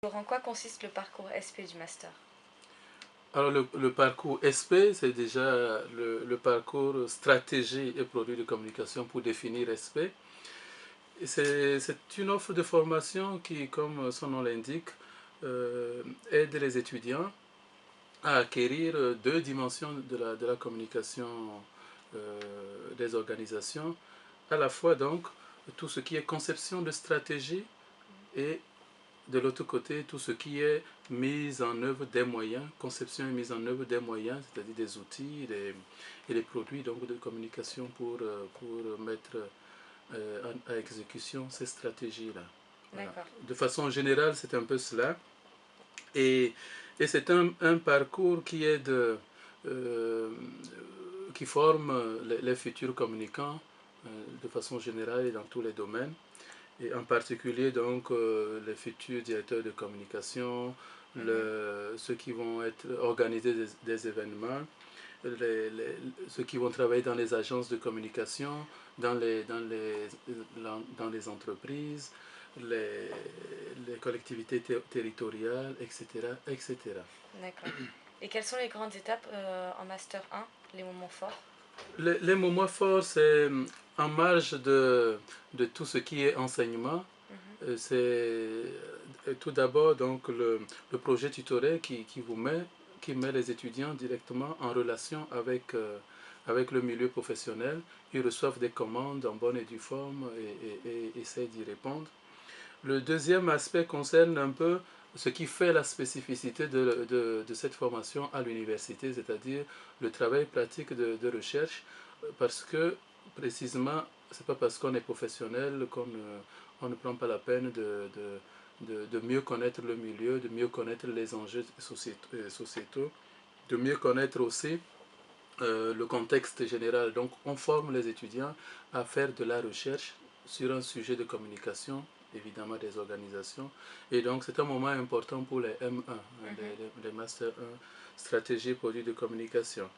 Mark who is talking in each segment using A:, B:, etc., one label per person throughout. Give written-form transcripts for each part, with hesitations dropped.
A: En quoi consiste le parcours SP du master?
B: Alors le parcours SP, c'est déjà le parcours stratégie et produits de communication pour définir SP. C'est une offre de formation qui, comme son nom l'indique, aide les étudiants à acquérir deux dimensions de la communication des organisations, à la fois donc tout ce qui est conception de stratégie et de l'autre côté, tout ce qui est mise en œuvre des moyens, conception et mise en œuvre des moyens, c'est-à-dire des outils et des produits donc, de communication pour mettre à exécution ces stratégies-là. Voilà. De façon générale, c'est un peu cela. Et, et c'est un parcours qui est qui forme les futurs communicants de façon générale et dans tous les domaines. Et en particulier donc les futurs directeurs de communication, ceux qui vont être organiser des événements, ceux qui vont travailler dans les agences de communication, dans les entreprises, les collectivités territoriales, etc., etc.
A: D'accord. Et quelles sont les grandes étapes en Master 1, les moments forts?
B: Les moments forts, c'est en marge de tout ce qui est enseignement. C'est tout d'abord donc le projet tutoré qui met les étudiants directement en relation avec le milieu professionnel. Ils reçoivent des commandes en bonne et due forme et essaient d'y répondre. Le deuxième aspect concerne un peu ce qui fait la spécificité de cette formation à l'université, c'est-à-dire le travail pratique de recherche, parce que précisément, c'est pas parce qu'on est professionnel qu'on ne prend pas la peine de mieux connaître le milieu, de mieux connaître les enjeux sociétaux, de mieux connaître aussi le contexte général. Donc on forme les étudiants à faire de la recherche sur un sujet de communication, évidemment des organisations. Et donc c'est un moment important pour les M1, les Master 1, stratégie produit de communication.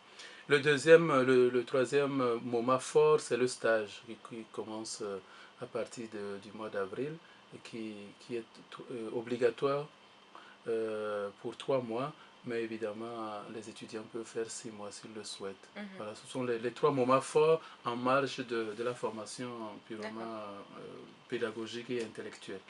B: Le troisième moment fort, c'est le stage qui commence à partir du mois d'avril et qui est obligatoire pour 3 mois, mais évidemment, les étudiants peuvent faire 6 mois s'ils le souhaitent. Voilà, ce sont les 3 moments forts en marge de la formation purement pédagogique et intellectuelle.